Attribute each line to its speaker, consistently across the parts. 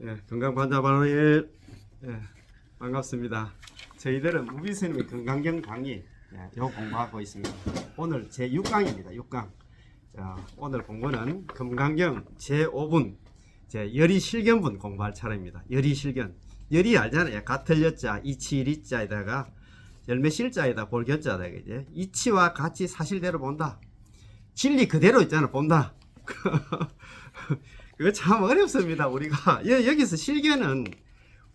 Speaker 1: 예, 건강반자바로의 예, 반갑습니다. 저희들은 무비스님의 건강경 강의 요 공부하고 있습니다. 오늘 제 6강입니다. 6강. 자, 오늘 공부는 건강경 제 5분 제 열이 실견분 공부할 차례입니다. 열이 실견. 열이 알잖아요. 같을 여자, 이치리자에다가 열매 실자에다 볼견자다. 그죠? 이치와 같이 사실대로 본다. 진리 그대로 있잖아. 본다. 그거 참 어렵습니다. 우리가 여기서 실견은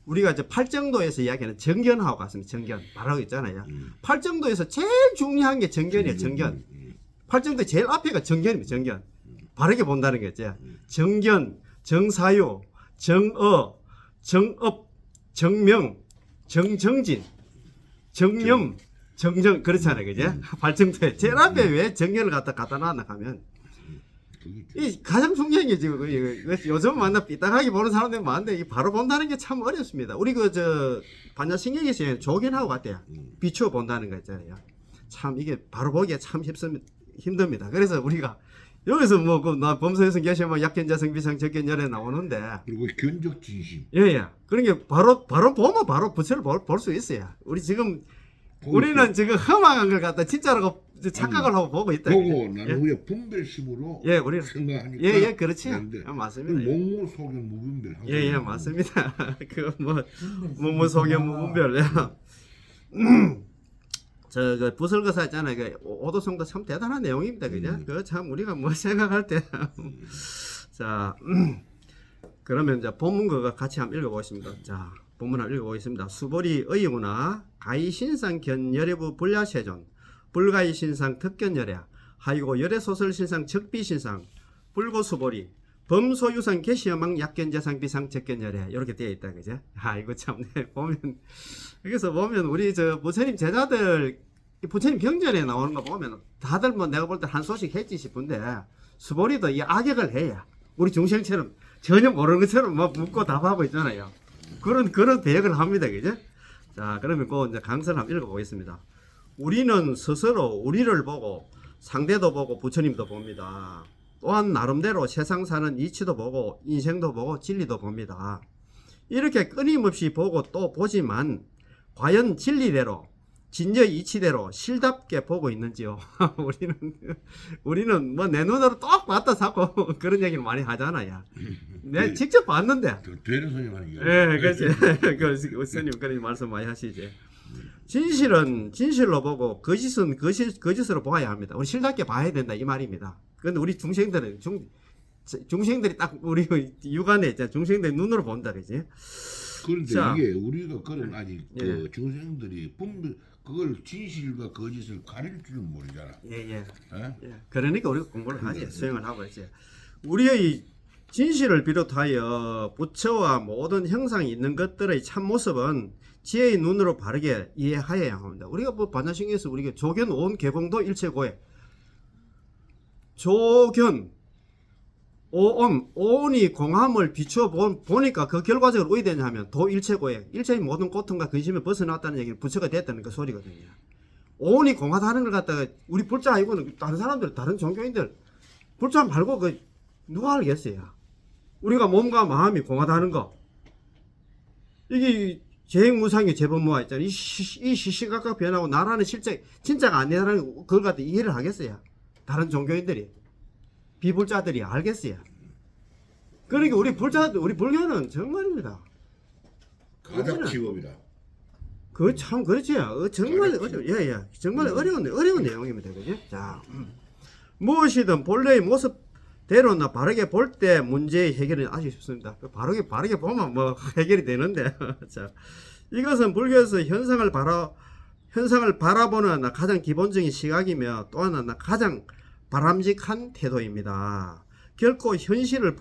Speaker 1: 우리가 이제 팔정도에서 이야기하는 정견하고 같습니다. 정견 바로 있잖아요. 팔정도에서 제일 중요한 게 정견이에요. 정견. 팔정도 제일 앞에가 정견입니다. 정견. 바르게 본다는 거죠. 정견, 정사유, 정어, 정업, 정명, 정정진, 정념, 정정 그렇잖아요. 그죠? 팔정도에 제일 앞에 왜 정견을 갖다 놨나 하면 이 가장 중요한 게 지금 요즘 만나 삐딱하게 보는 사람들이 많은데 이 바로 본다는 게 참 어렵습니다. 우리 반야신경에서 조견하고 같대요. 비추어 본다는 거 있잖아요. 참 이게 바로 보기가 참 힘듭니다. 그래서 우리가 여기서 나 범서에서 계시면 약견자성 비상 적견열에 나오는데
Speaker 2: 그리고 견적 진심.
Speaker 1: 예. 그런 게 바로 보면 바로 부처를 볼 수 있어요. 우리 지금 우리는 지금 험악한 걸 갖다 진짜라고 착각을 하고 보고 있다.
Speaker 2: 보고 나는 우리가 분별심으로
Speaker 1: 우리는
Speaker 2: 생각하니까.
Speaker 1: 그렇지. 맞습니다.
Speaker 2: 목무 소견 무분별.
Speaker 1: 맞습니다. 그 무소견 무분별. 그 부설거사 있잖아요. 그 오도성도 참 대단한 내용입니다. 그죠? 그 참 우리가 생각할 때. 자, 그러면 이제 본문 그거 같이 한번 읽어보겠습니다. 자, 본문 한번 읽어보겠습니다. 수보리 의문화 가이신상 견열애부 불야세존 불가이신상 특견열애 하이고 열애소설신상 적비신상 불고수보리 범소유상 개시여망 약견자상 비상 적견열애 이렇게 되어 있다. 그죠? 이거 참 보면 여기서 보면 우리 부처님 제자들 부처님 경전에 나오는 거 보면 다들 내가 볼 때 한 소식 했지 싶은데 수보리도 이 악역을 해야 우리 중생처럼 전혀 모르는 것처럼 묻고 답하고 있잖아요. 그런 배역을 합니다. 그죠? 자, 그러면 이제 강서를 한번 읽어보겠습니다. 우리는 스스로 우리를 보고 상대도 보고 부처님도 봅니다. 또한 나름대로 세상 사는 이치도 보고 인생도 보고 진리도 봅니다. 이렇게 끊임없이 보고 또 보지만 과연 진리대로 진저 이치대로 실답게 보고 있는지요? 우리는 내 눈으로 똑 봤다 자꾸 그런 얘기를 많이 하잖아요. 내가 직접 봤는데.
Speaker 2: 되는 소리 많이 해요.
Speaker 1: 그렇지. 그 스님 그런 말씀 많이 하시지. 진실은 진실로 보고 거짓은 거짓으로 보아야 합니다. 우리 실답게 봐야 된다 이 말입니다. 그런데 우리 중생들은 중생들이 딱 우리 육안에 있잖아. 중생들이 눈으로 본다 그지.
Speaker 2: 그런데
Speaker 1: 자,
Speaker 2: 이게 우리가 그런 아직 중생들이 그걸 진실과 거짓을 가릴 줄은 모르잖아.
Speaker 1: 그러니까 우리가 공부를 하지. 수행을 하고 있지. 우리의 진실을 비롯하여 부처와 모든 형상이 있는 것들의 참모습은 지혜의 눈으로 바르게 이해하여야 합니다. 우리가 반야신경에서 우리가 조견 온 개공도 일체고해. 조견 오온이 공함을 비추어 보니까 그 결과적으로 어디 되냐 하면 도 일체고해. 일체의 모든 고통과 근심에 벗어났다는 얘기는 부처가 됐다는 그 소리거든요. 오온이 공하다는 걸 갖다가 우리 불자 아니고는 다른 사람들 다른 종교인들 불자 말고 누가 알겠어요. 우리가 몸과 마음이 공하다는 거 이게 재행무상의 재본무화 있잖아요. 이 시시각각 변하고 나라는 실제 진짜가 아니라는 그걸 갖다 이해를 하겠어요. 다른 종교인들이 비불자들이 알겠어요. 그러니까 우리 불교는 정말입니다.
Speaker 2: 가닥지법이다.
Speaker 1: 그 참 그렇지요. 정말 정말 어려운 내용입니다. 그죠? 자, 무엇이든 본래의 모습대로나 바르게 볼 때 문제의 해결은 아주 쉽습니다. 바르게 보면 해결이 되는데. 자, 이것은 불교에서 현상을 바라보는 가장 기본적인 시각이며 또 하나 가장 바람직한 태도입니다. 결코 현실을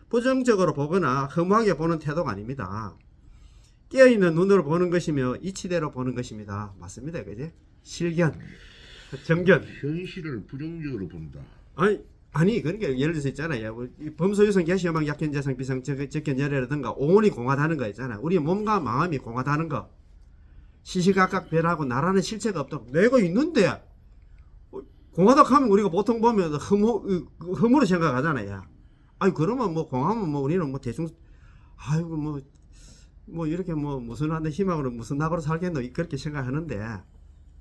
Speaker 1: 부정적으로 보거나 허무하게 보는 태도가 아닙니다. 깨어있는 눈으로 보는 것이며 이치대로 보는 것입니다. 맞습니다. 그지? 실견, 정견.
Speaker 2: 현실을 부정적으로 본다.
Speaker 1: 아니 그러니까 예를 들어서 있잖아요. 범소유성 개시여망 약견자성 비상 적견열애라든가 오온이 공하다는 거 있잖아요. 우리 몸과 마음이 공하다는 거. 시시각각 변하고 나라는 실체가 없다고. 내가 있는데 공하다 하면 우리가 보통 보면 허무로 생각하잖아요. 그러면 공하면 우리는 대충 아이고 뭐 이렇게 뭐 무슨 한데 희망으로 무슨 낙으로 살겠노 그렇게 생각하는데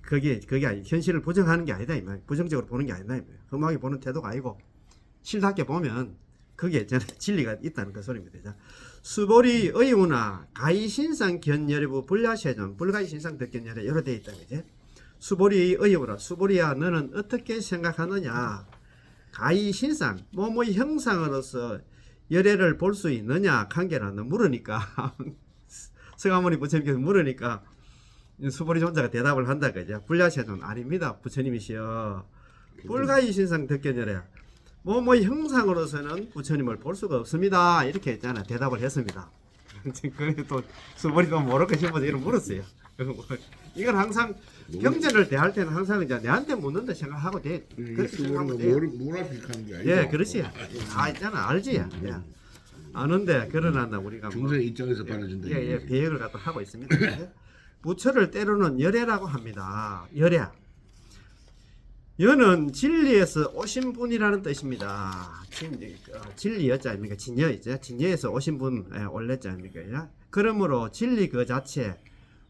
Speaker 1: 그게 아니 현실을 부정하는 게 아니다 이 말. 부정적으로 보는 게 아니다 이 말. 험하게 보는 태도가 아니고 실답게 보면 그게 저는 진리가 있다는 그 소리입니다. 자, 수보리 의우나 가이신상 견열부 불야세존 불가이신상 덕견열에 여러 돼 있다 그지? 수보리 의우라 수보리야 너는 어떻게 생각하느냐? 가이신상 뭐의 형상으로서 열애를 볼 수 있느냐? 관계라는 물으니까 성아모니 부처님께서 물으니까 수보리 존자가 대답을 한다 그죠? 불야세존 아닙니다 부처님이시여 불가이신상 덕견열에 뭐의 형상으로서는 부처님을 볼 수가 없습니다. 이렇게 했잖아. 대답을 했습니다. 그래 또 수보리도 모르고 싶어서 이런 물었어요. 이건 항상 경전을 대할 때는 항상 이제 내한테 묻는다 생각하고 돼. 그렇게 생각하면 돼.
Speaker 2: 모라픽하는 게 아니죠.
Speaker 1: 예, 그렇지. 다 있잖아. 알지? 예. 아는데 그러나 우리가
Speaker 2: 중생 입장에서 바라진다.
Speaker 1: 예, 배역을 갖다 하고 있습니다. 부처를 때로는 열애라고 합니다. 열애. 여는 진리에서 오신 분이라는 뜻입니다. 진리였지 아닙니까? 진여이죠. 진여에서 오신 분 올렸지 아닙니까? 그러므로 진리 그 자체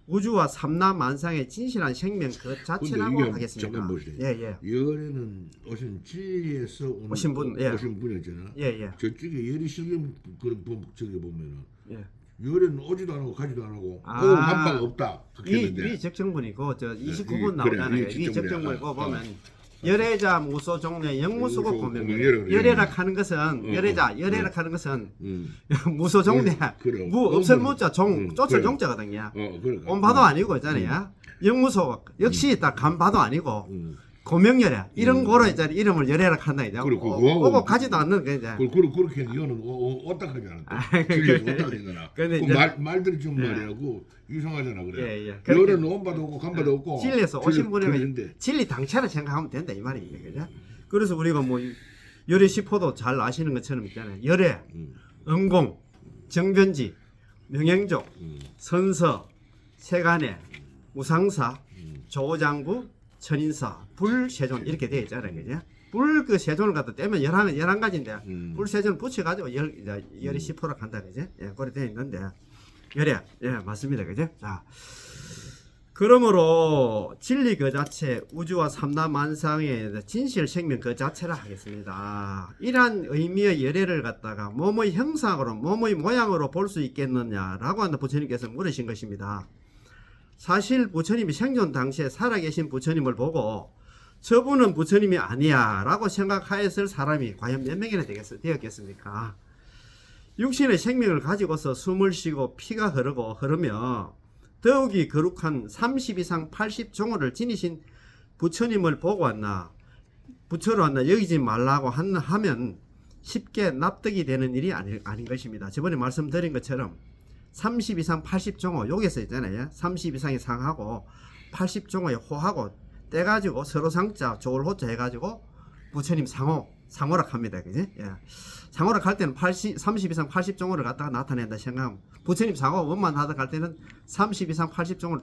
Speaker 1: 우주와 삼라만상의 진실한 생명 그 자체라고 하겠습니다.
Speaker 2: 잠깐 보세요.
Speaker 1: 예.
Speaker 2: 열에는 오신 진리에서
Speaker 1: 오신 분, 예.
Speaker 2: 오신 분이었잖아.
Speaker 1: 예.
Speaker 2: 저쪽에 열이 실경 그런 저기 보면은
Speaker 1: 예.
Speaker 2: 열에는 오지도 않고 가지도 안 하고
Speaker 1: 아.
Speaker 2: 한파가 없다.
Speaker 1: 이 적정문이고 저 29분 나오잖아요.
Speaker 2: 그래,
Speaker 1: 이 적정문을 보면 열애자 무소 종래 영무소고 보면
Speaker 2: 열애라
Speaker 1: 열애라 하는 것은 열애라 하는 것은 무소 종래
Speaker 2: 그래.
Speaker 1: 무 없을 무자 종
Speaker 2: 그래.
Speaker 1: 쫓을 종자거든요.
Speaker 2: 그래.
Speaker 1: 온바도 아니고 있잖아요. 영무소 역시 딱 간바도 아니고 고명열애 이런 거로 이제 이름을 열애라 한다 이제.
Speaker 2: 그래,
Speaker 1: 오고 가지도 않는 그 이제.
Speaker 2: 그렇게 이거는 오딱하지 않았다. 오딱하잖아.
Speaker 1: 근데
Speaker 2: 그
Speaker 1: 이제-
Speaker 2: 말들이 좀 말이라고 이상하잖아 그래.
Speaker 1: 예.
Speaker 2: 열은 온바도 없고 간바도 없고.
Speaker 1: 진리에서 오신 분이면
Speaker 2: 틀린데.
Speaker 1: 진리 당체를 생각하면 된다 이 말입니다. 그죠? 그래서 우리가 뭐 열애 시포도 잘 아시는 것처럼 있잖아요. 열애, 음공, 정변지, 명행조, 선서, 세간의, 우상사, 조장부, 천인사, 불세존 이렇게 되어 있잖아요. 그죠? 불 그 세존을 갖다 떼면 11가지인데 불세존을 붙여가지고 열이 10%라 한다. 그죠? 예, 그래 되어 있는데 열애, 예, 맞습니다. 그죠? 자. 그러므로 진리 그 자체 우주와 삼라만상의 진실 생명 그 자체라 하겠습니다. 이러한 의미의 열애를 갖다가 뭐의 형상으로 뭐의 모양으로 볼 수 있겠느냐라고 한다 부처님께서 물으신 것입니다. 사실 부처님이 생존 당시에 살아계신 부처님을 보고 저분은 부처님이 아니야 라고 생각하였을 사람이 과연 몇 명이나 되었겠습니까? 육신의 생명을 가지고서 숨을 쉬고 피가 흐르며 더욱이 거룩한 30 이상 80종호를 지니신 부처님을 보고 왔나 부처로 왔나 여기지 말라고 하면 쉽게 납득이 되는 일이 아닌 것입니다. 저번에 말씀드린 것처럼 30 이상 80종호 여기서 있잖아요. 30 이상이 상하고 80종호에 호하고 떼가지고 서로 상자 조을 호자 해가지고 부처님 상호라 합니다. 그지? 예. 상호라 할 때는 30 이상 80종호를 갖다가 나타낸다 생각하면 부처님 상호 원만 하다 갈 때는 30 이상 80종호를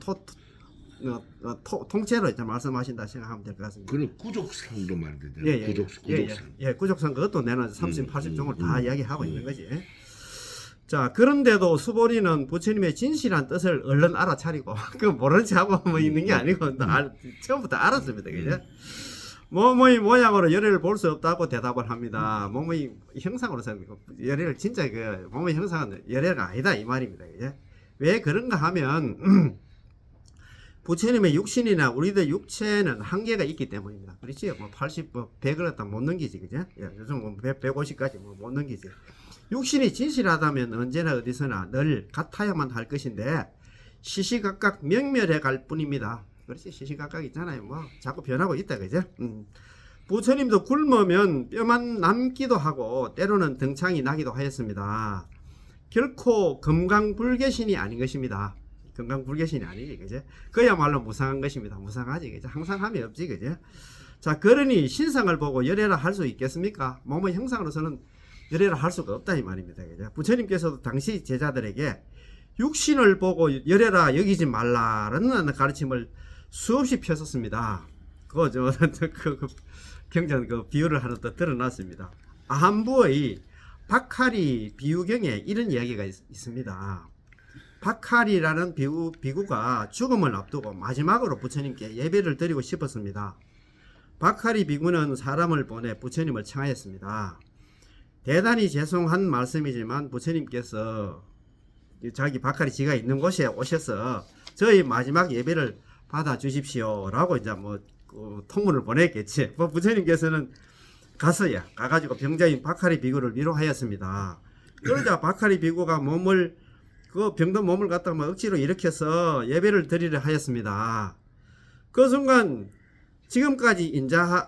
Speaker 1: 통째로 이제 말씀하신다 생각하면 될 것 같습니다.
Speaker 2: 그런 구족상도 말되잖아. 구족상.
Speaker 1: 예, 구족상 그것도 내는 30, 80종호를 다 이야기하고 있는 거지. 자, 그런데도 수보리는 부처님의 진실한 뜻을 얼른 알아차리고 그 모른 척하고 뭐 있는 게 아니고 처음부터 알았습니다. 그죠? 뭐의 모양으로 열애를 볼 수 없다고 대답을 합니다. 뭐의 형상으로서는 열애를 진짜 그 뭐의 형상은 열애가 아니다 이 말입니다. 그죠? 왜 그런가 하면 부처님의 육신이나 우리들 육체는 한계가 있기 때문입니다. 그렇지? 뭐 80, 100을 갖다 못 넘기지, 그죠? 예, 요즘 뭐 150까지 못 넘기지. 육신이 진실하다면 언제나 어디서나 늘 같아야만 할 것인데 시시각각 명멸해 갈 뿐입니다. 그렇지? 시시각각 있잖아요. 뭐 자꾸 변하고 있다, 그죠? 부처님도 굶으면 뼈만 남기도 하고 때로는 등창이 나기도 하였습니다. 결코 금강불개신이 아닌 것입니다. 금강불개신이 아니지, 그죠? 그야말로 무상한 것입니다. 무상하지, 그죠? 항상 함이 없지, 그죠? 자, 그러니 신상을 보고 열애라 할 수 있겠습니까? 몸의 형상으로서는 열애라 할 수가 없다 이 말입니다, 그죠? 부처님께서도 당시 제자들에게 육신을 보고 열애라 여기지 말라라는 가르침을 수없이 펴섰습니다. 경전 비유를 하나 더 드러났습니다. 아한부의 박하리 비유경에 이런 이야기가 있습니다. 박하리라는 비구가 죽음을 앞두고 마지막으로 부처님께 예배를 드리고 싶었습니다. 박하리 비구는 사람을 보내 부처님을 청하였습니다. 대단히 죄송한 말씀이지만 부처님께서 자기 박하리 지가 있는 곳에 오셔서 저희 마지막 예배를 받아 주십시오 라고 이제 통문을 보냈겠지. 부처님께서는 가가지고 병자인 박하리 비구를 위로하였습니다. 그러자 박하리 비구가 병든 몸을 갖다가 억지로 일으켜서 예배를 드리려 하였습니다. 그 순간 지금까지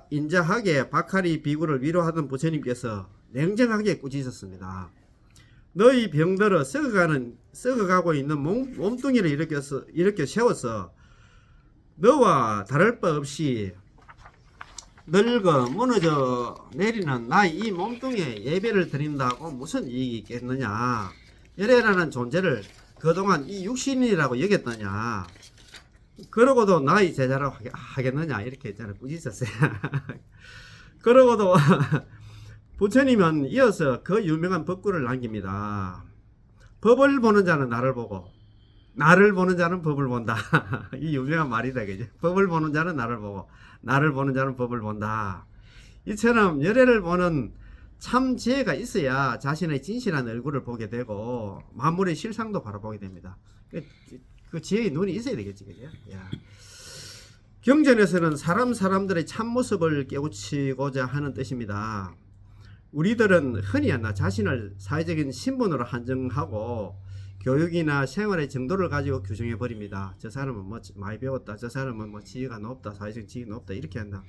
Speaker 1: 인자하게 박하리 비구를 위로하던 부처님께서 냉정하게 꾸짖었습니다. 너희 병들어 썩어가고 있는 몸뚱이를 일으켜 세워서 너와 다를 바 없이 늙어 무너져 내리는 나의 이 몸뚱이에 예배를 드린다고 무슨 이익이 있겠느냐. 열애라는 존재를 그동안 이 육신이라고 여겼느냐. 그러고도 나의 제자라고 하겠느냐. 이렇게 있잖아요. 꾸짖었어요. 그러고도 부처님은 이어서 그 유명한 법구를 남깁니다. 법을 보는 자는 나를 보고 나를 보는 자는 법을 본다. 이 유명한 말이다. 그죠? 법을 보는 자는 나를 보고 나를 보는 자는 법을 본다. 이처럼 열애를 보는 참 지혜가 있어야 자신의 진실한 얼굴을 보게 되고 만물의 실상도 바라보게 됩니다. 그 지혜의 눈이 있어야 되겠지. 그죠? 야. 경전에서는 사람들의 참모습을 깨우치고자 하는 뜻입니다. 우리들은 흔히 자신을 사회적인 신분으로 한정하고 교육이나 생활의 정도를 가지고 규정해 버립니다. 저 사람은 많이 배웠다. 저 사람은 지위가 높다. 사회적 지위가 높다. 이렇게 한다.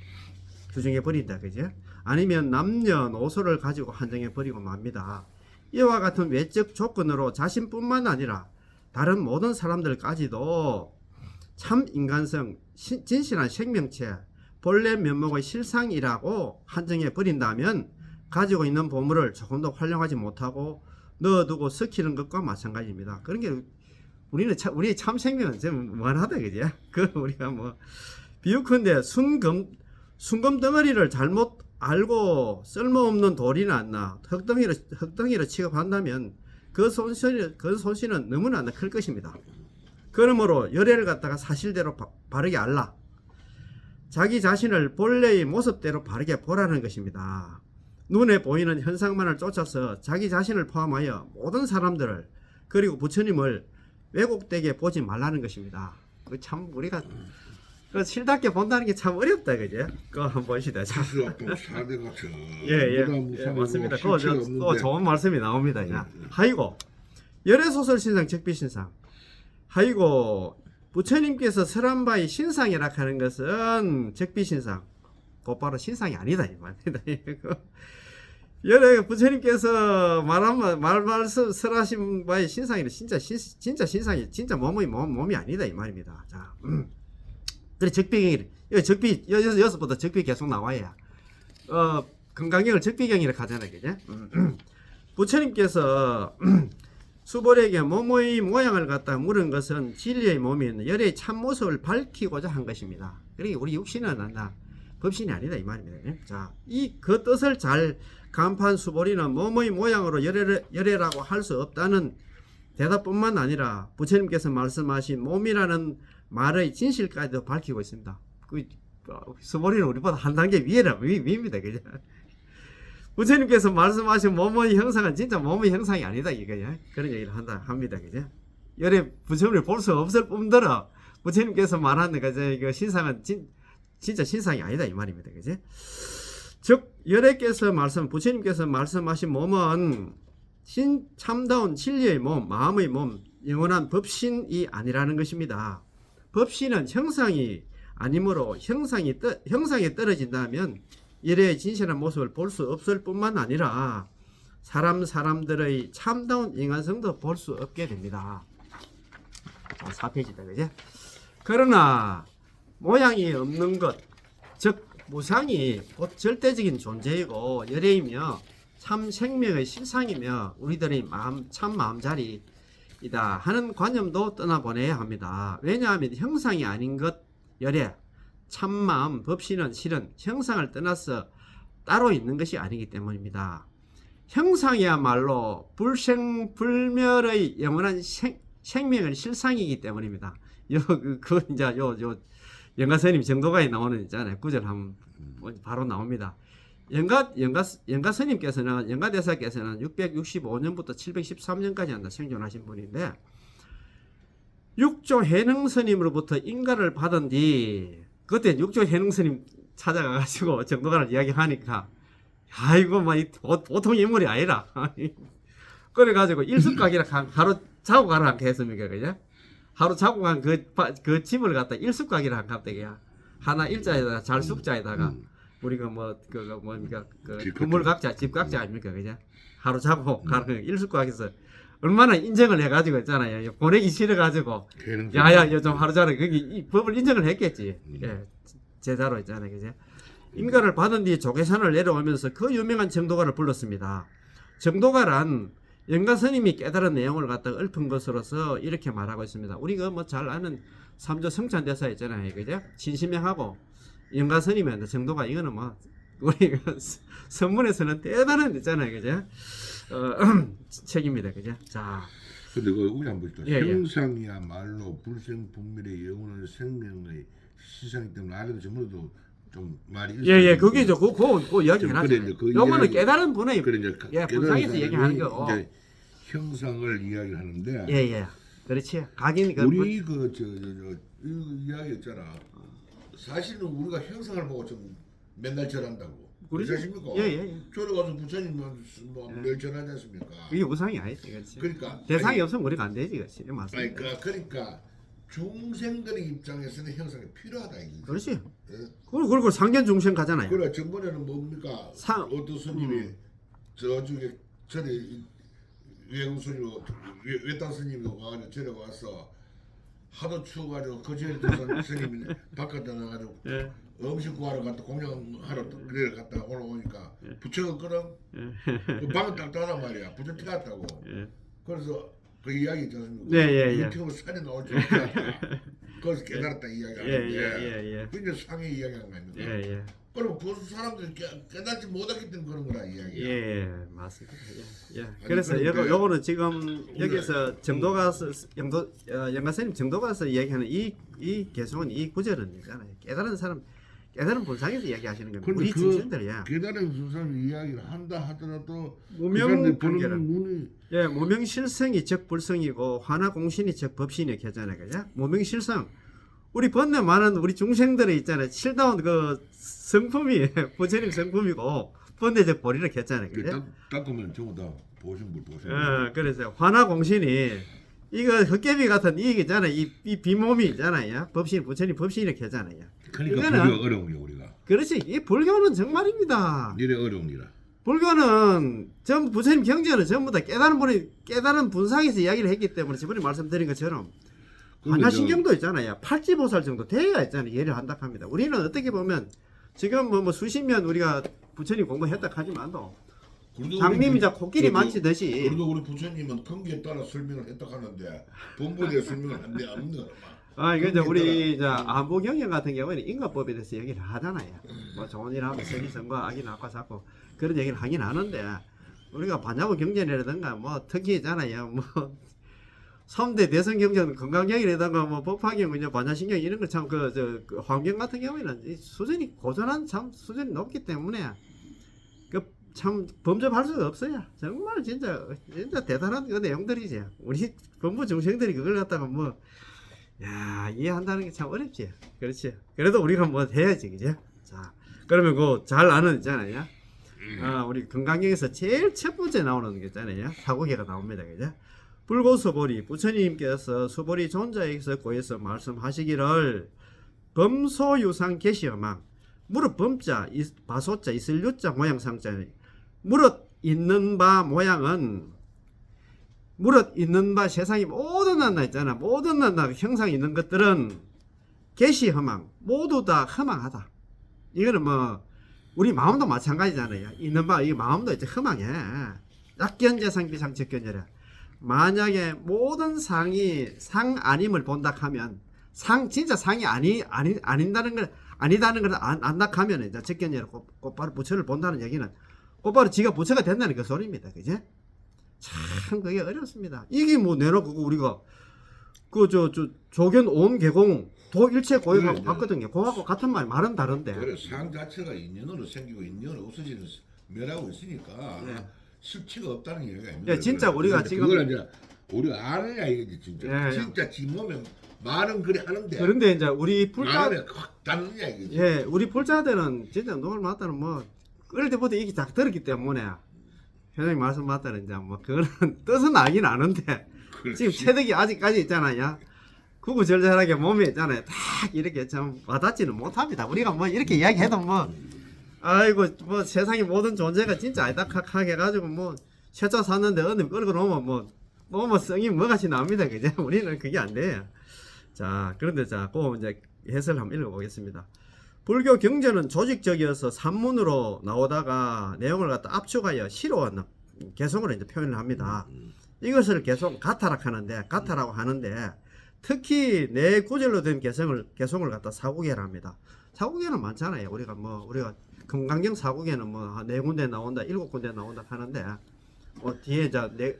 Speaker 1: 규정해 버린다. 그죠? 아니면 남녀노소를 가지고 한정해 버리고 맙니다. 이와 같은 외적 조건으로 자신뿐만 아니라 다른 모든 사람들까지도 참 인간성, 진실한 생명체, 본래 면목의 실상이라고 한정해 버린다면 가지고 있는 보물을 조금 더 활용하지 못하고 넣어두고 썩히는 것과 마찬가지입니다. 그런 게 우리의 참 생명은 좀 무한하다. 그죠? 우리가 비유컨대 순금 덩어리를 잘못 알고 쓸모없는 돌이나 흙덩이로 취급한다면 그 손실은 너무나 클 것입니다. 그러므로 열애를 갖다가 사실대로 바르게 알라. 자기 자신을 본래의 모습대로 바르게 보라는 것입니다. 눈에 보이는 현상만을 쫓아서 자기 자신을 포함하여 모든 사람들을 그리고 부처님을 왜곡되게 보지 말라는 것입니다. 참 우리가 실답게 본다는 게 참 어렵다. 그죠? 그거 한번 보시다. 예, 맞습니다. 그거 좋은 말씀이 나옵니다. 하이고 열애소설 신상 적비신상. 하이고 부처님께서 설한 바의 신상이라 하는 것은 적비신상 곧바로 신상이 아니다 이 말입니다. 열애 부처님께서 설하신 바의 신상이 진짜 신상이 진짜 몸이 아니다 이 말입니다. 자, 그래 적비 여기서부터 적비 계속 나와야 금강경을 적비경이라 하잖아요, 그죠? 부처님께서 수벌에게 몸의 모양을 갖다 물은 것은 진리의 몸인 열애의 참모습을 밝히고자 한 것입니다. 그러니까 우리 육신은 법신이 아니다 이 말입니다. 자, 그 뜻을 잘 간판 수보리는 몸의 모양으로 열애라고 할 수 없다는 대답뿐만 아니라 부처님께서 말씀하신 몸이라는 말의 진실까지도 밝히고 있습니다. 수보리는 우리보다 한 단계 위입니다. 그죠? 부처님께서 말씀하신 몸의 형상은 진짜 몸의 형상이 아니다 이거야. 그런 얘기를 합니다. 그죠? 열애 부처님을 볼 수 없을 뿐더러 부처님께서 말하는 그 신상은 진짜 신상이 아니다 이 말입니다. 그죠? 즉 부처님께서 말씀하신 몸은 참다운 진리의 몸, 마음의 몸, 영원한 법신이 아니라는 것입니다. 법신은 형상이 아니므로 형상이 떨어진다면 열애의 진실한 모습을 볼 수 없을 뿐만 아니라 사람들의 참다운 인간성도 볼 수 없게 됩니다. 4페이지다. 그죠? 그러나 모양이 없는 것, 즉 무상이 곧 절대적인 존재이고 열애이며 참 생명의 실상이며 우리들의 참 마음자리이다 하는 관념도 떠나보내야 합니다. 왜냐하면 형상이 아닌 것 열애, 참마음, 법신은 실은 형상을 떠나서 따로 있는 것이 아니기 때문입니다. 형상이야말로 불생불멸의 영원한 생명의 실상이기 때문입니다. 이제 영가 스님 정도가에 나오는 있잖아요. 구절 하면 바로 나옵니다. 영가 스님께서는 영가 대사께서는 665년부터 713년까지 생존하신 분인데 육조 해능 스님으로부터 인가를 받은 뒤 그때 육조 해능 스님 찾아가가지고 정도가를 이야기하니까 아이고 뭐 보통 인물이 아니라 그래가지고 일숙각이라 하루 자고 가라 한게 했습니까 그죠? 하루 자고 간 그 집을 갖다 일숙각이라 한 갑자기야 하나 일자에다가 잘 숙자에다가 우리가 뭐 그거 뭡니까 그 건물각자 집각자 아닙니까 그죠? 하루 자고 가는 일숙각에서 얼마나 인정을 해가지고 있잖아요. 보내기 싫어가지고 야야 요 좀 하루 자라 거기 이 법을 인정을 했겠지. 예, 제자로 있잖아요, 그죠? 인가를 받은 뒤 조계산을 내려오면서 그 유명한 정도가를 불렀습니다. 정도가란 영가 스님이 깨달은 내용을 갖다 읊은 것으로서 이렇게 말하고 있습니다. 우리가 뭐 잘 아는 삼조 성찬대사 있잖아요, 그죠? 진심명하고 영가 스님의 정도가 이거는 뭐 우리 선문에서는 대단한 있잖아요, 그죠? 책입니다, 그죠? 자,
Speaker 2: 근데 그 우리 한번 보시죠.
Speaker 1: 예.
Speaker 2: 형상이야말로 불생분멸의 영원한 생명의 시상이기 때문에 아래도 전부도 좀 말이
Speaker 1: 예, 그게 저 그 이야기
Speaker 2: 그래,
Speaker 1: 해놨죠.
Speaker 2: 이제 그
Speaker 1: 요거는
Speaker 2: 이야기-
Speaker 1: 깨달은 분의
Speaker 2: 그래 이제
Speaker 1: 불상에서
Speaker 2: 깨달은
Speaker 1: 얘기하는
Speaker 2: 사람이
Speaker 1: 거고.
Speaker 2: 이제 형상을 이야기를 하는데
Speaker 1: 예, 그렇지. 각인 그
Speaker 2: 우리 저 이야기 있잖아. 사실은 우리가 형상을 보고 좀 맨날 절한다고.
Speaker 1: 그러지?
Speaker 2: 그러십니까?
Speaker 1: 예.
Speaker 2: 저러 가서 부처님 뭐 매일 절하지 않습니까?
Speaker 1: 이게 우상이 아니지, 그렇지.
Speaker 2: 그러니까
Speaker 1: 대상이
Speaker 2: 아니,
Speaker 1: 없으면 우리가 안 되지, 그렇지. 맞습니다.
Speaker 2: 그러니까 중생들의 입장에서는 형상이 필요하다 이거지.
Speaker 1: 그렇지.
Speaker 2: 예?
Speaker 1: 그리고 상견 중생 가잖아요.
Speaker 2: 그래 전번에는 뭡니까? 어떤 스님이 저쪽에 절에 외국 스님 외딴 스님이 와가지고 절에 와서 하도 추워가지고 그 절에 있던 스님이 바깥에 나가지고
Speaker 1: 예.
Speaker 2: 음식 구하러 갔다 공양하러 그래 갔다 올라오니까 부처가 끄렁 그 방은 딱딱하단 말이야. 부처 티가 났다고.
Speaker 1: 예.
Speaker 2: 그래서 그 이야기 있지 않습니까?
Speaker 1: 예.
Speaker 2: 유튜브 산에 나올 줄 알았다. 거기서 깨달았다 이야기 하는데
Speaker 1: 예.
Speaker 2: 그게 상해 이야기하는 거 아닙니까?
Speaker 1: 예.
Speaker 2: 그럼 그 사람들이 깨닫지 못하기 때문에 그런 거라 이야기야.
Speaker 1: 예, 맞습니다. 예.
Speaker 2: 아니,
Speaker 1: 그래서
Speaker 2: 그런데
Speaker 1: 요거는 지금 여기서 정도가서 영가 스님 정도가서 이야기하는 이 개성은 이 구절은 있잖아요. 깨달은 사람 깨달은 본상에서 이야기하시는 겁니다.
Speaker 2: 근데
Speaker 1: 우리
Speaker 2: 그
Speaker 1: 중생들이야.
Speaker 2: 깨달은 그 사람이 이야기를 한다 하더라도
Speaker 1: 무명
Speaker 2: 그 사람들이
Speaker 1: 관계라.
Speaker 2: 보는 눈이
Speaker 1: 예, 무명실성이 즉 불성이고 화나공신이 즉 법신이 이렇게 하잖아요, 그죠? 무명실성. 우리 번뇌 많은 우리 중생들이 있잖아요. 7다운 그 성품이 부처님 성품이고 번뇌적 보리를 했잖아요, 그죠?
Speaker 2: 닦으면 전부 다 보신 분.
Speaker 1: 그래서 화나공신이 이거 헛개비 같은 이익이잖아요. 이 비몸이 있잖아요. 법신 부처님 법신이 이렇게 하잖아요.
Speaker 2: 그러니까
Speaker 1: 이거는-
Speaker 2: 불교가 어려운 게 우리가.
Speaker 1: 그렇지. 이 불교는 정말입니다.
Speaker 2: 이래 어려운 이라.
Speaker 1: 불교는 전부 부처님 경전은 전부 다 깨달은 분상에서 이야기를 했기 때문에 저번에 말씀드린 것처럼 환자신경도 있잖아요. 팔지보살 정도 돼야 있잖아요. 이해를 한다 합니다. 우리는 어떻게 보면 지금 뭐 수십 년 우리가 부처님 공부했다 하지만도 장님이자 코끼리 만지듯이
Speaker 2: 그래도 우리 부처님은 근기에 따라 설명을 했다 하는데 본부에 설명을 안 없는 거라.
Speaker 1: 이거 이제 우리 이제 안보경영 같은 경우에는 인과법에 대해서 얘기를 하잖아요. 뭐 좋은 일 하고 성이 성과 악이 나과 자꾸 그런 얘기를 하긴 하는데 우리가 반야부 경전이라든가 뭐 특히 있잖아요. 뭐 3대 대선 경전 건강경이라든가 뭐 법화경 이제 반야신경 이런 거 참 그 환경 같은 경우에는 이 수준이 고전한 참 수준이 높기 때문에 그 참 범접할 수가 없어요. 정말 진짜 대단한 그 내용들이지. 우리 본부 중생들이 그걸 갖다가 뭐 이해한다는 게 참 어렵지. 그렇지. 그래도 우리가 뭐 해야지, 그죠? 자, 그러면 그 잘 아는 있잖아요. 우리 건강경에서 제일 첫 번째 나오는 게 있잖아요. 사고계가 나옵니다, 그죠? 불고수보리 부처님께서 수보리 존자에게서 고해서 말씀하시기를 범소유상 계시어망 무릇 범자 바소자 이슬유자 모양상자 무릇 있는 바 모양은 무릇 있는 바 세상이 모든 난나 있잖아. 모든 난나 형상이 있는 것들은 계시 허망 모두 다 허망하다. 이거는 뭐 우리 마음도 마찬가지잖아요. 있는 바 이 마음도 이제 허망해. 약견재상 비상 적견재라. 만약에 모든 상이 상 아님을 본다 하면 진짜 상이 아니다는 걸 안다 하면 이제 적견재라 곧바로 부처를 본다는 얘기는 곧바로 지가 부처가 된다는 그 소리입니다. 그제? 참 그게 어렵습니다. 이게 뭐 내놓고 우리가 조견 온 개공 도일체 고유하고
Speaker 2: 그래,
Speaker 1: 같거든요. 그거하고 같은 말은 다른데.
Speaker 2: 그래 상 자체가 인연으로 생기고 인연으로 없어지는 멸하고 있으니까
Speaker 1: 네.
Speaker 2: 실체가 없다는 얘기가 아닙니다.
Speaker 1: 예, 진짜 우리가
Speaker 2: 그러니까
Speaker 1: 지금
Speaker 2: 그걸 이제 우리가 아느냐 이거지 진짜.
Speaker 1: 예,
Speaker 2: 진짜 지 몸에 말은 그래 하는데
Speaker 1: 그런데 이제 우리 풀자
Speaker 2: 마음에 확 닿느냐 이거지.
Speaker 1: 예, 우리 풀자들은 진짜 노을 맞다는 뭐 어릴 때부터 이게 딱 들었기 때문에 회장님 말씀 맞다는 이제 뭐 그거는 뜻은 알긴 아는데 지금 체득이 아직까지 있잖아요. 구구절절하게 몸에 있잖아요. 딱 이렇게 좀 와닿지는 못합니다. 우리가 뭐 이렇게 이야기해도 뭐 아이고 뭐 세상의 모든 존재가 진짜 아이다카하게 해가지고 뭐 쇠자 샀는데 어느 끌고 놓으면 뭐 성이 뭐같이 나옵니다. 그죠? 우리는 그게 안 돼요. 자, 그런데 자, 그 이제 해설 한번 읽어보겠습니다. 불교 경전은 조직적이어서 산문으로 나오다가 내용을 갖다 압축하여 시로 개성으로 이제 표현을 합니다. 이것을 개성 가타라고 하는데 특히 네 구절로 된 개성을 갖다 사구계라 합니다. 사구계는 많잖아요. 우리가 금강경 사구계는 뭐 네 군데 나온다, 7군데 나온다 하는데 뒤에
Speaker 2: 근데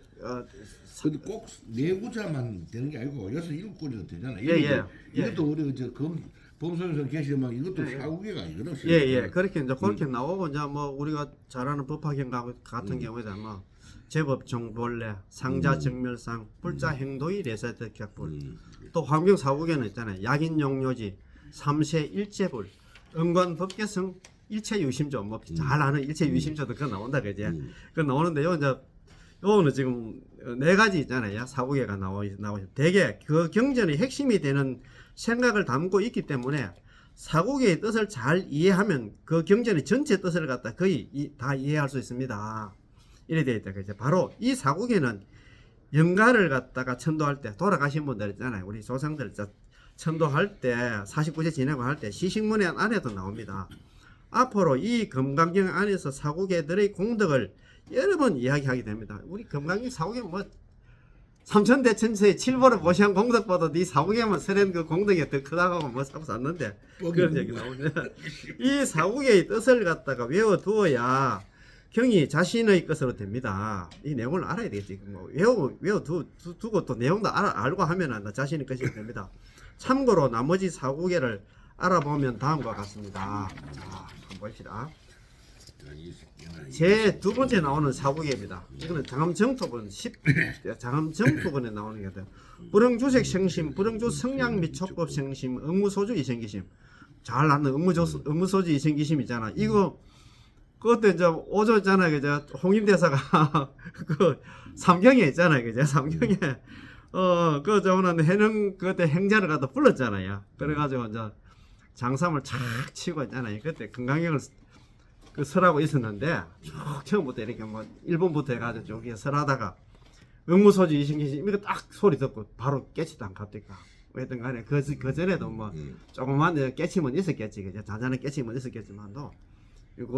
Speaker 2: 꼭 내구자만 되는 게 아니고 6-7군데도 되잖아.
Speaker 1: 예.
Speaker 2: 이것도 우리 범소에서 계시면 이것도
Speaker 1: 예.
Speaker 2: 사후계가 아니거든.
Speaker 1: 예. 그렇게 나오고 이제 뭐 우리가 잘 아는 법화경 같은 경우에는 뭐 제법 정본래, 상자 정멸상, 불자 행도의 레세트 격불. 또 환경 사후계는 있잖아요. 약인 용료지, 삼세 일체불, 음관 법계성, 일체 유심조, 뭐 잘 아는 일체 유심조도 그거 나온다 그제. 그거 나오는데요. 이제 요거는 지금 네 가지 있잖아요. 사후계가 나오죠. 대개 그 경전의 핵심이 되는 생각을 담고 있기 때문에 사후계의 뜻을 잘 이해하면 그 경전의 전체 뜻을 갖다 거의 다 이해할 수 있습니다. 이래 되어 있다. 그죠? 바로 이 사후계는 영가를 갖다가 천도할 때 돌아가신 분들 있잖아요. 우리 조상들 천도할 때 49세 지내고 할 때 시식문에 안에도 나옵니다. 앞으로 이 금강경 안에서 사후계들의 공덕을 여러 번 이야기하게 됩니다. 우리 금강경 사후계 뭐 삼천대천세의 칠보를 모시한 공덕보다 네 사후계만 설한 그 공덕이 더 크다고 뭐 사고 샀는데 그런 얘기 나오네. 이 사후계의 뜻을 갖다가 외워두어야 경이 자신의 것으로 됩니다. 이 내용을 알아야 되겠지. 뭐 외워두고 또 내용도 알고 하면 나 자신의 것이 됩니다. 참고로 나머지 사후계를 알아보면 다음과 같습니다. 자, 한번 봅시다. 제 두 번째 나오는 사후계입니다. 이거는 장암정토분 장암정토분에 나오는 게 돼요. 불응주색 생심, 불응주 성량 및 촉법 생심, 응무소주 이생기심. 잘 아는 응무소주 이생기심 있잖아. 이거 그것도 이제 오조 있잖아요. 그죠? 홍인대사가 그 삼경에 있잖아요. 그죠? 삼경에 그 저는 해능 그때 행자를 갖다 불렀잖아요. 그래가지고 이제 장삼을 착 치고 있잖아요. 그때 금강경을 그 설하고 있었는데 쭉 처음부터 이렇게 뭐 일본부터 해가지고 저기 설하다가 응무소주 이신기심 이거 딱 소리 듣고 바로 깨치도 안 갑니까? 왜든 간에 그 전에도 뭐 조그만 깨침은 있었겠지. 그죠? 자잘한 깨침은 있었겠지만도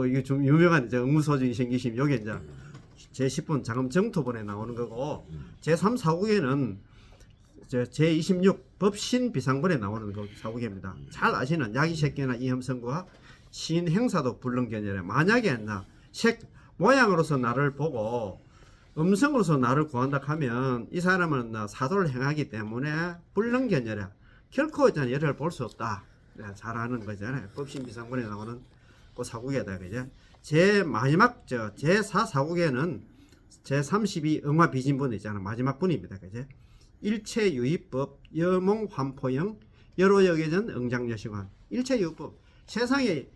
Speaker 1: 이게 좀 유명한 이제 응무소주 이신기심 요게 이제 제10분 장엄정토본에 나오는 거고 제3 사후계는 제26 법신 비상본에 나오는 그 사후계입니다. 잘 아시는 야기새끼나 이험성과 신행사도 불능견이래. 만약에 색 모양으로서 나를 보고 음성으로서 나를 구한다 하면 이 사람은 사도를 행하기 때문에 불능견이래. 결코 있잖아 열을 볼 수 없다. 잘 아는 거잖아요. 법신 비상본에 나오는 그 사후계다. 그죠? 제 마지막 제4 사후계는 제32 응화 비진분 있잖아. 마지막 분입니다. 그죠? 일체유의법 여몽 환포영 여로여계전 응장여시관. 일체유의법 세상에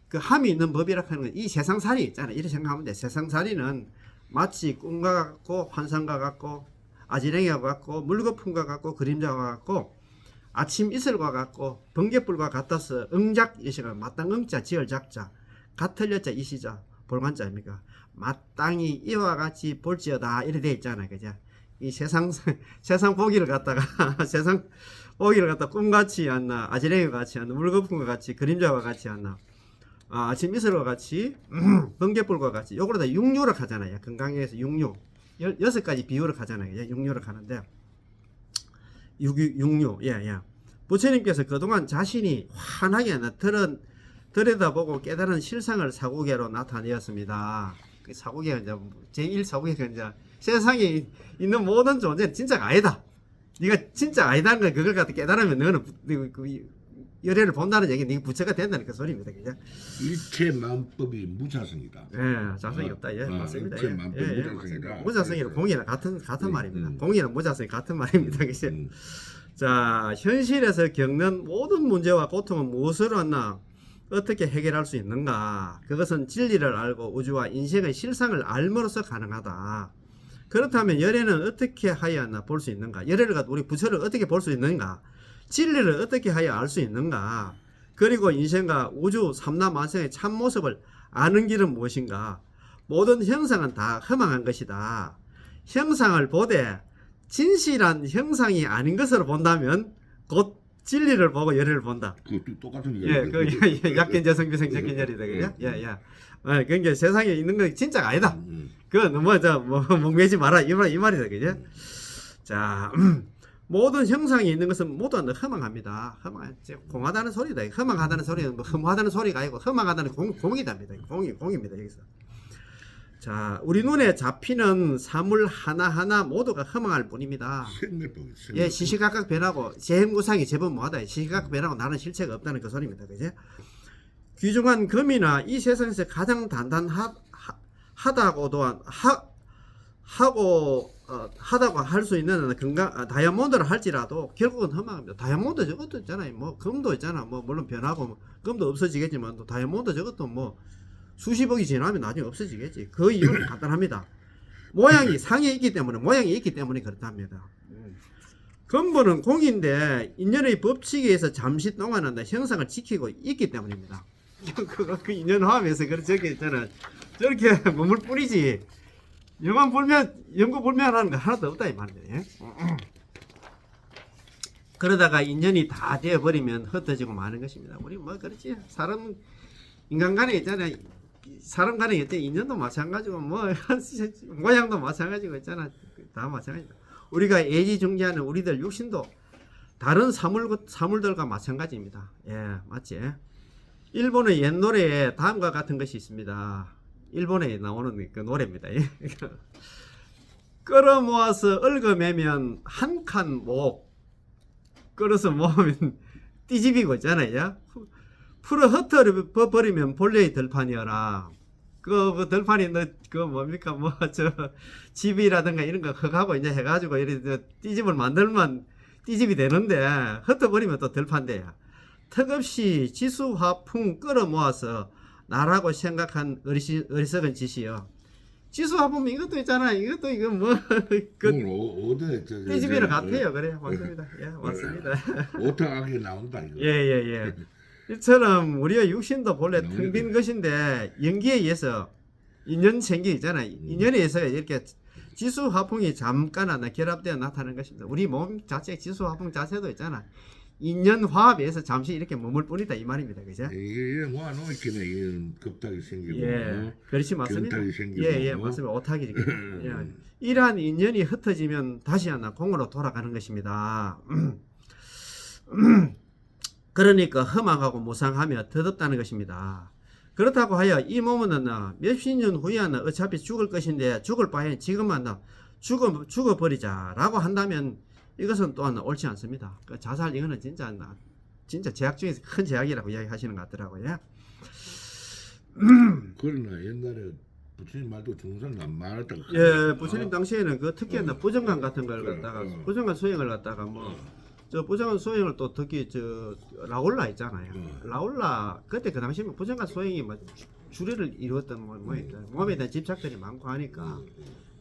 Speaker 1: 그 함이 있는 법이라 하는 건 이 세상살이 있잖아. 이렇게 생각하면 돼. 세상살이는 마치 꿈과 같고 환상과 같고 아지랭이와 같고 물거품과 같고 그림자와 같고 아침 이슬과 같고 번개불과 같아서 응작여시관. 마땅 응자 지을 작자 같을 여자 이시자 볼만자입니까? 마땅히 이와 같이 볼지어다 이렇게 돼 있잖아요. 그죠? 이 세상 보기를 갖다가 세상 보기를 갖다 꿈같이 않나 아지랭이와 같이 않나 물거품과 같이 그림자와 같이 않나 아침 이슬과 같이 번개불과 같이 요거를 다 육류를 하잖아요. 건강에서 육류 6가지 비유를 하잖아요. 육류를 하는데 육류 예. 부처님께서 그동안 자신이 환하게 들여다보고 깨달은 실상을 사후계로 나타내었습니다. 그 사고계가 이제 제1 사고계가 이제 세상에 있는 모든 존재는 진짜가 아니다. 네가 진짜 아니다는 걸 그걸 갖다 깨달으면 너는 그 열애를 본다는 얘기, 네가 부처가 된다는 그 소리입니다. 그죠?
Speaker 2: 일체 만법이 무자성이다.
Speaker 1: 예, 자성이 없다. 예, 맞습니다.
Speaker 2: 일체
Speaker 1: 예,
Speaker 2: 만법
Speaker 1: 예,
Speaker 2: 무자성이다.
Speaker 1: 맞습니다. 무자성이랑 공이랑 같은 말입니다. 공이랑 무자성이 같은 말입니다. 그죠? 자, 현실에서 겪는 모든 문제와 고통은 무엇으로 왔나? 어떻게 해결할 수 있는가? 그것은 진리를 알고 우주와 인생의 실상을 알므로써 가능하다. 그렇다면 열애는 어떻게 하여야 볼 수 있는가? 열애를 갖고 우리 부처를 어떻게 볼 수 있는가? 진리를 어떻게 하여 알 수 있는가? 그리고 인생과 우주 삼라만상의 참모습을 아는 길은 무엇인가? 모든 형상은 다 허망한 것이다. 형상을 보되 진실한 형상이 아닌 것으로 본다면 곧 진리를 보고 열애를 본다.
Speaker 2: 그것도 똑같은
Speaker 1: 예, 그 약견재성 비생적견열이다, 그죠? 예, 예. 그러니까 세상에 있는 건 진짜가 아니다. 그거 뭐 목매지 마라 이 말이다, 그죠? 자, 모든 형상이 있는 것은 모두 허망합니다. 공하다는 소리다. 허망하다는 소리는 뭐 허무하다는 소리가 아니고 허망하다는 공이답니다. 공입니다, 여기서. 자, 우리 눈에 잡히는 사물 하나하나 모두가 허망할 뿐입니다. 예, 시시각각 변하고 재행구상이 제법 뭐하다. 시시각각 변하고 나는 실체가 없다는 그 소리입니다. 그죠? 귀중한 금이나 이 세상에서 가장 단단하다고도 하다고 할 수 있는 다이아몬드를 할지라도 결국은 허망합니다. 다이아몬드 저것도 있잖아요. 뭐 금도 있잖아. 뭐 물론 변하고 금도 없어지겠지만 또 다이아몬드 저것도 뭐 수십억이 지나면 나중에 없어지겠지. 그 이유는 간단합니다. 상이 있기 때문에 그렇답니다. 근본은 공인데 인연의 법칙에 의해서 잠시 동안은 형상을 지키고 있기 때문입니다. 그 인연 화합에서 저렇게 있잖아. 저렇게 머물 뿐이지. 연구불명하는 거 하나도 없다 이 말이에요. 그러다가 인연이 다 되어버리면 흩어지고 마는 것입니다. 우리 뭐 그렇지. 인간 간에 있잖아. 사람 간에 있잖아. 인연도 마찬가지고 뭐 모양도 마찬가지고 있잖아. 다 마찬가지다. 우리가 애지중지하는 우리들 육신도 다른 사물들과 마찬가지입니다. 예, 맞지? 일본의 옛 노래에 다음과 같은 것이 있습니다. 일본에 나오는 그 노래입니다. 끌어모아서 얽어매면 한 칸 목, 끌어서 모으면 띠집이고 있잖아요. 풀어 흩어버리면 본래의 들판이어라. 그 들판이 뭡니까? 집이라든가 이런 거 흙하고 이제 해가지고 이렇게 띠집을 만들면 띠집이 되는데 흩어버리면 또 들판돼요. 턱없이 지수화풍 끌어모아서 나라고 생각한 어리석은 짓이요. 지수화풍 이것도 있잖아. 이거 뭐 띠집이랑 같아요. 그래 맞습니다. 예, 맞습니다.
Speaker 2: 오타하게 나온다 이거.
Speaker 1: 예. 이처럼 우리의 육신도 본래 텅 빈 것인데 연기에 의해서 인연 생기 있잖아. 인연에 의해서 이렇게 지수화풍이 잠깐 결합되어 나타나는 것입니다. 우리 몸 자체 지수화풍 자체도 있잖아. 인연 화합에서 잠시 이렇게 머물 뿐이다 이 말입니다. 그죠?
Speaker 2: 이게 모아놓기는 이게 급하게 생기고
Speaker 1: 그렇지 맞습니다.
Speaker 2: 견탈이 생기고
Speaker 1: 예, 맞습니다. 오타기 이러한 인연이 흩어지면 다시 공으로 돌아가는 것입니다. 그러니까 허망하고 무상하며 더덥다는 것입니다. 그렇다고 하여 이 몸은 몇십 년 후에 어차피 죽을 것인데 죽을 바에 지금은 죽어버리자라고 한다면 이것은 또한 옳지 않습니다. 그 자살 이거는 진짜 제약 중에서 큰 제약이라고 이야기하시는 것 같더라고요.
Speaker 2: 그러나 옛날에 부처님 말도 중선을 안 말했다고.
Speaker 1: 예, 부처님 당시에는 그 특히 부정관 같은 걸 갖다가 부정관 수행을 갖다가 저 부정관 수행을 또 특히 라올라 있잖아요. 라올라 그때 그 당시에 부정관 수행이 주례를 이루었던 몸에 대한 집착들이 많고 하니까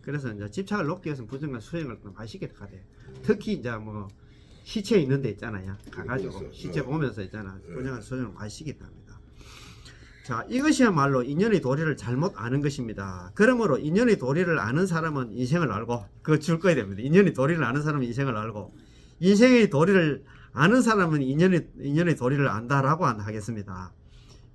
Speaker 1: 그래서 이제 집착을 놓기 위해서 부정관 수행을 하시게 가대. 특히 이제 시체 있는 데 있잖아요. 가가지고 시체 보면서 있잖아. 부정관 수행을 하시게 합니다. 자, 이것이야말로 인연의 도리를 잘못 아는 것입니다. 그러므로 인연의 도리를 아는 사람은 인생을 알고 그거 줄 거야 됩니다. 인연의 도리를 아는 사람은 인생을 알고 인생의 도리를 아는 사람은 인연의 도리를 안다라고 하겠습니다.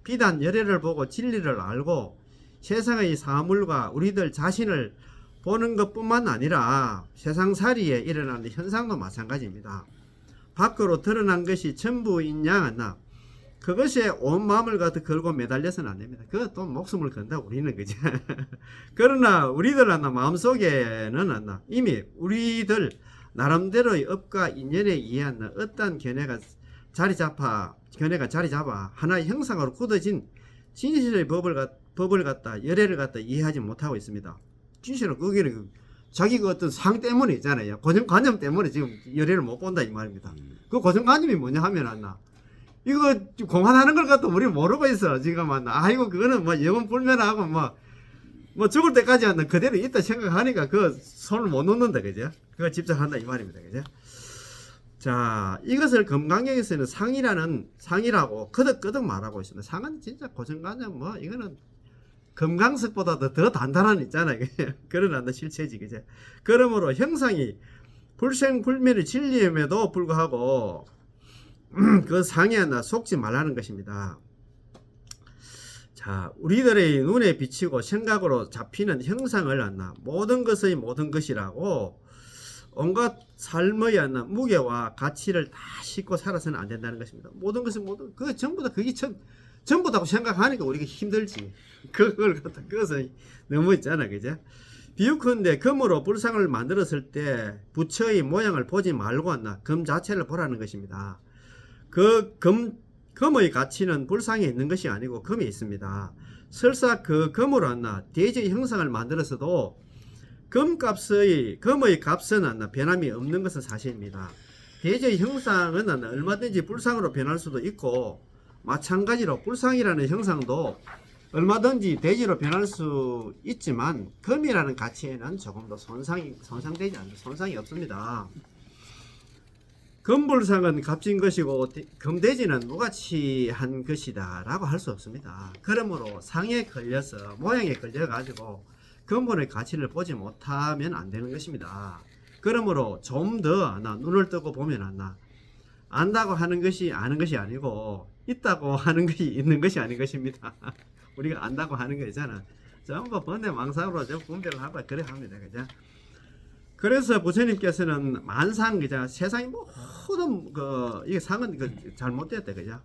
Speaker 1: 비단 열애를 보고 진리를 알고 세상의 사물과 우리들 자신을 보는 것뿐만 아니라 세상살이에 일어나는 현상도 마찬가지입니다. 밖으로 드러난 것이 전부인 양은 그것에 온 마음을 갖다 걸고 매달려서는 안 됩니다. 그것도 목숨을 건다 우리는 그죠. 그러나 우리들 마음속에는 이미 우리들 나름대로의 업과 인연에 의한 어떠한 견해가 자리 잡아 하나의 형상으로 굳어진 진실의 법을 갖다 열애를 갖다 이해하지 못하고 있습니다. 진실은 거기는 자기 그 어떤 상 때문에 있잖아요. 고정관념 때문에 지금 열애를 못 본다 이 말입니다. 그 고정관념이 뭐냐 하면 이거 공헌하는 걸 갖다 우리 모르고 있어 지금 아이고 그거는 뭐 영원 불면하고 뭐 죽을 때까지 그대로 있다 생각하니까 그 손을 못 놓는다 그죠? 그거 집착한다 이 말입니다 그죠? 자, 이것을 금강경에서는 상이라고 거듭거듭 말하고 있습니다. 상은 진짜 고정관념 이거는 금강석보다 더 단단한 있잖아요. 그러나 실체지 그죠? 그러므로 형상이 불생불멸의 진리임에도 불구하고 그 상에 속지 말라는 것입니다. 자, 우리들의 눈에 비치고 생각으로 잡히는 형상을 모든 것의 모든 것이라고 온갖 삶의 무게와 가치를 다 싣고 살아서는 안 된다는 것입니다. 모든 것은 그거 전부 다 그게 전부다고 생각하니까 우리가 힘들지. 그것은 너무 있잖아, 그죠? 비유컨대 금으로 불상을 만들었을 때 부처의 모양을 보지 말고 금 자체를 보라는 것입니다. 그 금의 가치는 불상에 있는 것이 아니고 금에 있습니다. 설사 그 금으로 대지의 형상을 만들었어도 금의 값은 변함이 없는 것은 사실입니다. 대지의 형상은 얼마든지 불상으로 변할 수도 있고 마찬가지로 불상이라는 형상도 얼마든지 대지로 변할 수 있지만 금이라는 가치에는 조금 더 손상되지 않는 손상이 없습니다. 금불상은 값진 것이고 금대지는 무가치한 것이다 라고 할 수 없습니다. 그러므로 상에 걸려서 모양에 걸려 가지고 근본의 가치를 보지 못하면 안 되는 것입니다. 그러므로 좀 더 눈을 뜨고 보면 안다고 하는 것이 아는 것이 아니고 있다고 하는 것이 있는 것이 아닌 것입니다. 우리가 안다고 하는 거 있잖아. 전부 번뇌 망상으로 분별을 하고 그래 합니다. 그죠? 그래서 부처님께서는 만상 그죠? 세상이 모든 이게 상은 잘못됐다 그죠?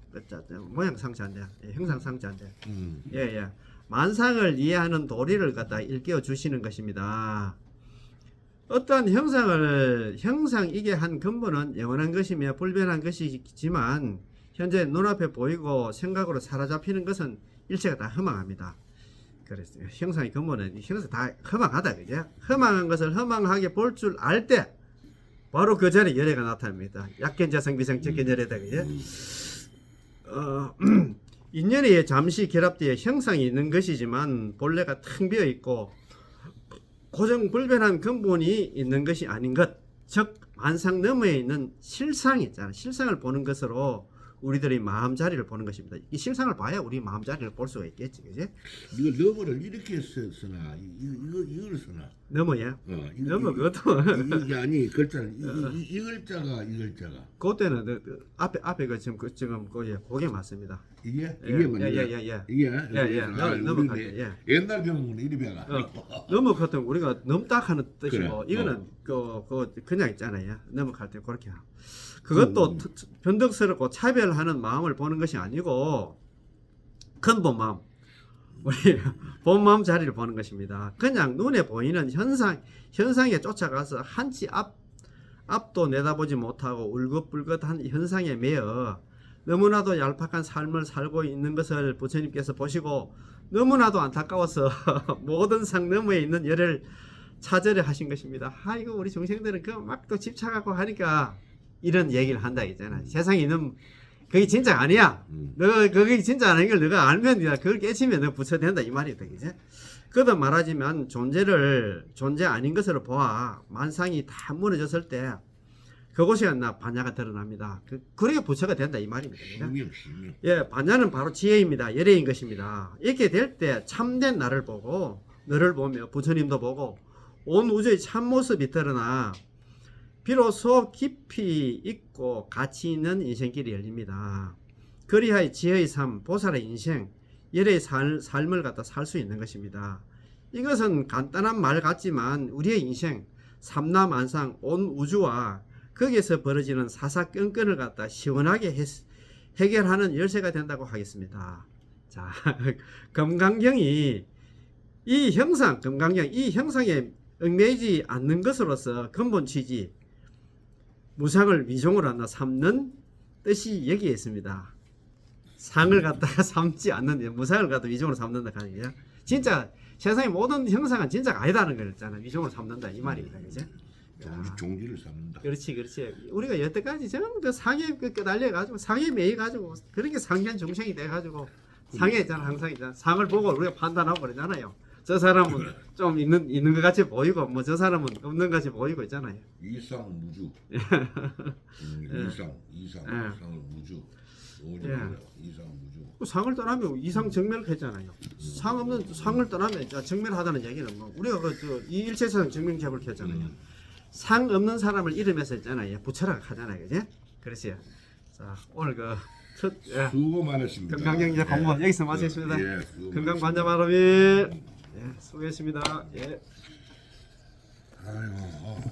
Speaker 1: 모양 상처인데 형상 상처인데 예. 만상을 이해하는 도리를 갖다 일깨워 주시는 것입니다. 어떠한 형상이게 한 근본은 영원한 것이며 불변한 것이지만 현재 눈앞에 보이고 생각으로 사로잡히는 것은 일체가 다 허망합니다. 그래서 형상의 근본은 형상 다 허망하다 그죠? 허망한 것을 허망하게 볼 줄 알 때 바로 그 자리에 열애가 나타납니다. 약견자성 비성적견열애다 그죠? 인연에 잠시 결합되어 형상이 있는 것이지만 본래가 텅 비어 있고 고정불변한 근본이 있는 것이 아닌 것, 즉 만상 너머에 있는 실상이 있잖아. 실상을 보는 것으로 우리들의 마음자리를 보는 것입니다. 이 실상을 봐야 우리 마음자리를 볼 수가 있겠지, 그지?
Speaker 2: 이거 너머를 이렇게 쓰나 이걸 쓰나?
Speaker 1: 너머야? 너머 그것도
Speaker 2: 이게 아니 글자를 이 글자가
Speaker 1: 그때는 앞에 지금 그게 맞습니다.
Speaker 2: 이게 맞냐? 이게
Speaker 1: 너머
Speaker 2: 옛날 병은 이리 배가.
Speaker 1: 너머 같은 우리가 넘딱하는 뜻이고
Speaker 2: 그래.
Speaker 1: 이거는 그냥 있잖아요. 넘어갈 때 그렇게 하고. 그것도 변덕스럽고 차별하는 마음을 보는 것이 아니고 큰 본마음, 우리 본마음 자리를 보는 것입니다. 그냥 눈에 보이는 현상에 쫓아가서 한치 앞도 내다보지 못하고 울긋불긋한 현상에 매여 너무나도 얄팍한 삶을 살고 있는 것을 부처님께서 보시고 너무나도 안타까워서 모든 상 너머에 있는 열을 찾으려 하신 것입니다. 아이고 우리 중생들은 막 또 집착하고 하니까 이런 얘기를 한다 있잖아. 세상에 있는 그게 진짜 아니야. 너 그게 진짜 아닌 걸 너가 알면 그걸 깨치면 너 부처된다 이 말이다, 그지? 그도 말하지만 존재 아닌 것으로 보아 만상이 다 무너졌을 때 그곳에 반야가 드러납니다. 그래야 부처가 된다 이 말입니다. 그죠? 예, 반야는 바로 지혜입니다. 열애인 것입니다. 이렇게 될 때 참된 나를 보고 너를 보며 부처님도 보고 온 우주의 참모습이 드러나 비로소 깊이 있고 가치 있는 인생길이 열립니다. 그리하여 지혜의 삶, 보살의 인생, 열의 삶을 갖다 살 수 있는 것입니다. 이것은 간단한 말 같지만 우리의 인생, 삼라만상, 온 우주와 거기에서 벌어지는 사사건건을 갖다 시원하게 해결하는 열쇠가 된다고 하겠습니다. 자, 금강경이 이 형상, 금강경 이 형상에 얽매이지 않는 것으로서 근본 취지 무상을 위종으로 하나 삼는 뜻이 여기에 있습니다. 상을 갖다가 삼지 않는, 무상을 갖다 위종으로 삼는다 하는 거죠. 진짜 세상의 모든 형상은 진짜가 아니다는 걸 있잖아. 위종으로 삼는다 이 말입니다. 그죠?
Speaker 2: 종지를 삼는다.
Speaker 1: 그렇지, 그렇지. 우리가 여태까지 전부 상에 끄달려가지고 상에 매여가지고 그런 게 상견 중생이 돼가지고 상에 있잖아, 항상 있잖아. 상을 보고 우리가 판단하고 그러잖아요. 저 사람은 좀 있는 것 같이 보이고, 뭐 저 사람은 없는 것 같이 보이고 있잖아요.
Speaker 2: 이상 무주. 이상 상을 무주. 이상 무주.
Speaker 1: 상을 떠나면 이상 정멸을 했잖아요. 상 없는 상을 떠나면 정멸하다는 얘기는 뭐 우리가 이 일체상 정멸개을 했잖아요. 상 없는 사람을 이름에서 했잖아요. 부처라고 하잖아요, 그지? 그렇지요. 자, 오늘
Speaker 2: 수고 많으십니다.
Speaker 1: 건강경 이제 공부 여기서 마치겠습니다. 건강 관자바람이 수고했습니다. 예.
Speaker 2: 아이고.